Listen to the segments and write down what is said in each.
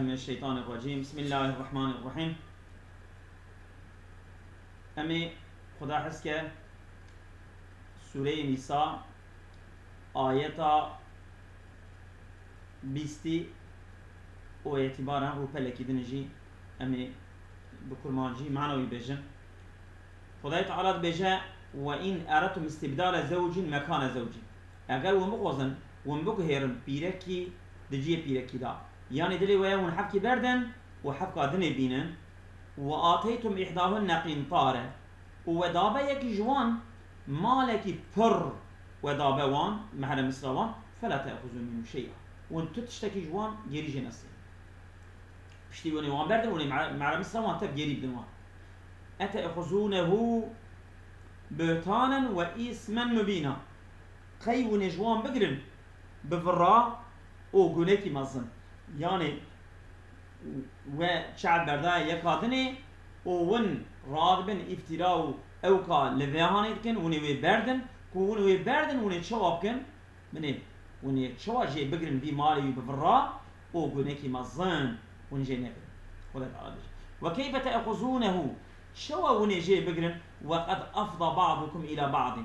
من الشيطان الرجيم. بسم الله الرحمن الرحيم. أمي خدا حس که سوره نساء آیتا بیستی و اعتبارا رو پلکی دنجی أمي بكرمانجي معنوي بيجن خدای تعالى بيجا وإن أردتم استبدال زوج مكان زوج أقل ومقوزن ومبقى هيرن بيركي دجي بيركي دا يعني دلي ويا ونحكي بردن وحبكا دني بينن وآتيتم إحداهن قنطارا ودابا يكي جوان مالكي بر ودابا وان محل مصروان فلا تأخذوا منه شيئا وانتو تشتكي جوان جيري جنسي بشتي وني وان بردن وني محل مصروان تب جيري بدن وان أتأخذونه بهتانا وإثما مبينا قي ونجوان بقرن بفرا او گونکی مزن يعني و شعب بردای یکادنی او ون رادبن افتراو او کا لویهانی کن ونی بردن ونی بردن ونی چواب کن منی ونی چواجی بگرن بی مالی بفرا او گونکی مزن ونی جی نبرن خدا تعالی وكيف تأخذونه شوا وني جي بقرن وقد أفضى بعضكم إلى بعض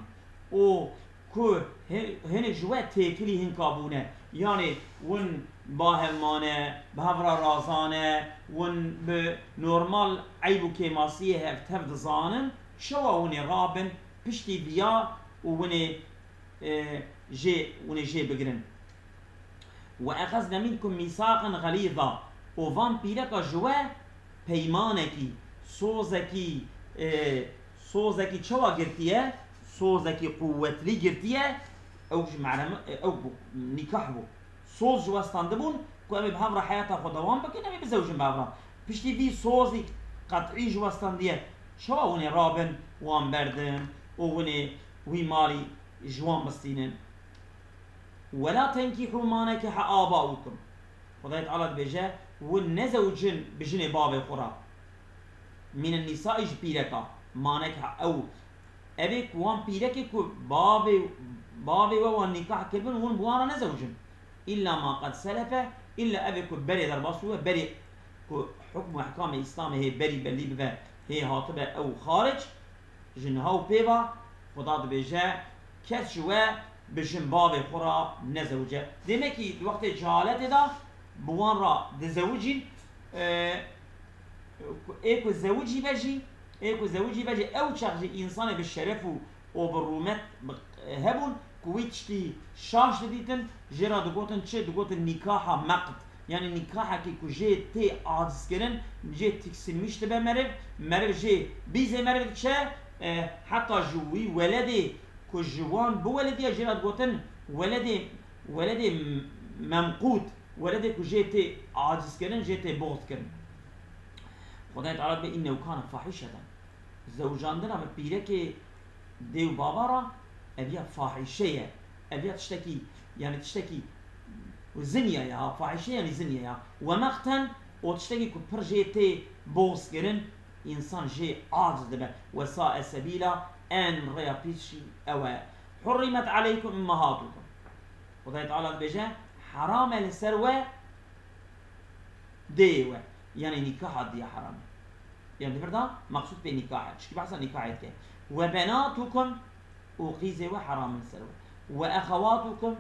او كو هن جوات تيكلي هن كابونه يعني ون باهمانه بهفرا رازانه ون بنورمال عيبو كيماسيه هفتفد زانن شوا وني رابن بشتي بيا وني جي بقرن وأخذنا منكم ميثاقا غليظا وفان بيركا جوا پیمانکی سوزکی چوا گرتیه سوزکی قوتلی گرتیه اوش معلم او نکاح بو سوز جواستانده بون که امی بهفر حیاتا خودوان بکن امی بزوجن بهفر پشتی وی سوزی قطعی جواستانده چوا ونی رابن وان بردن ونی وی مالی جوان بستینن ولا تنكحوا ما نكح آباؤكم خدای تعالی بيجا والنزوجن بجن باب قرى من النساء بيركا ما نكح او ابيك وان بيركي كو باب وان نكاح كلبن وان بوانا نزوجن الا ما قد سلف الا ابيك بري درباسو بري حكم احكام الاسلام هي بري بلي بها هي هاطبه او خارج جنها بيبا خدا بيجا كشوا بجن باب قرى نزوجه دمكي وقت جهالت دا بوان را دزوجين ايكو زوجي بجي او شخصي انسان بالشرف وبالرومت هبون كويتشتي شاش ديتن جرا دقوتن تشي دقوتن نكاحا مقت يعني نكاحا كي كو جي تي عادس كرن جي تكسلميش تبا مرب جي بيزي مرب تشي حتى جوي ولدي كو جوان بولدي جرا دقوتن ولدي ممقوت ولدي كو جيتي عاجز كرن جيتي بغض كرن خدای تعالی به اینه کان فاحشه زوجان دنا به پیرک دیو بابا را ابیا فاحشه ابیا تشتكي يعني تشتكي زنيه يا فاحشه يعني زنيه و مقتن او تشتكي كو پر جيتي بغض كرن انسان جي عاجز به وساء سبيلا ان ريا بيشي او حرمت عليكم امهاتكم خدای تعالی بجا حرام لسروه ديوه يعني نكاح دي حرام يعني فردا مقصود بنكاح شكي بحث نكاحك وبناتكم وقيزه وحرام لسروه واخواتكم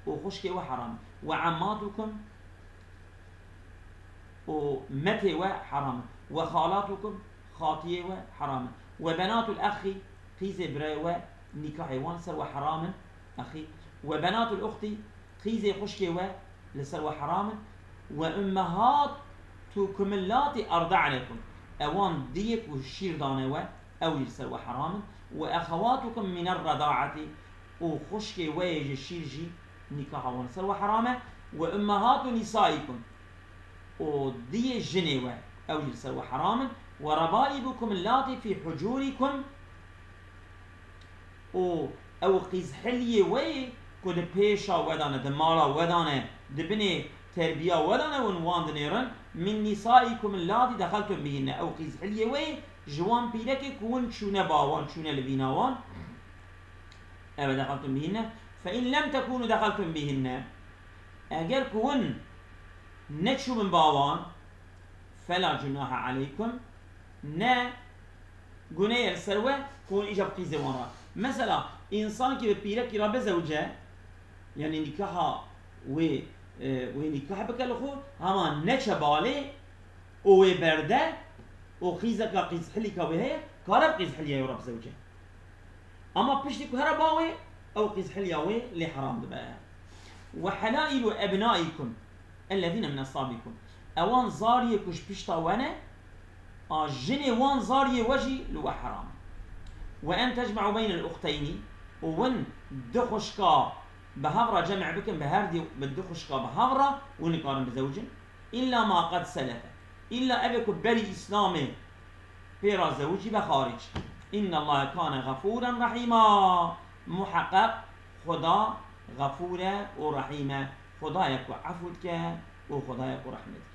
وخشكي وحرام وعماتكم ومتي وحرام وخالاتكم خاطيه وحرام وبنات الاخ قيزه براي ونكاح وانسر وحرام اخي وبنات الاخت قيزه خشكي و لسر حرام وامهاتكم اللاتي ارضعنكم اوان ديك والشير دانه او لسر حرام واخواتكم من الرضاعه وخشكي ويج الشيرجي نكاح ونسر حرام وامهات نسائكم ودي جنوا او لسر حرام وربائبكم اللاتي في حجوركم او قيز حليه وي كود بيشا ودانه دمالا ودانه دبني تربيه ودانه ونوان دنيرن من نسائكم اللاتي دخلتم بهن او قيز حليه وي جوان بيلك كون شونه باوان شونه لبيناوان او دخلتم بهن فان لم تكونوا دخلتم بهن اگر كون نتشو من باوان فلا جناح عليكم نا جنيه السروة كون إجاب قيزة ورا مثلا إنسان كي ببيرك كي رابع زوجة يعني نكاحها ونكاح بكالخو هما نتشا بالي وبرده وخيزك قيز حلي كويه كارب قيز حلي يا رب زوجة أما بيشتي كهرباوي أو قيز حلي ياوي اللي حرام دبا وحلائل أبنائكم الذين من أصابكم أوان زاري كش بيشتا وانا جني وان زاري وجي لو حرام وأن تجمعوا بين الأختين وون دخشكا بهغرة جمع بكم بهردي بالدخشكا بهغرة ونقارن بزوج إلا ما قد سلف إلا أبيك بري إسلامي بيرا زوجي بخارج إن الله كان غفورا رحيما محقق خدا غفورة ورحيمة خدا يكو عفوك وخدا يكو رحمتك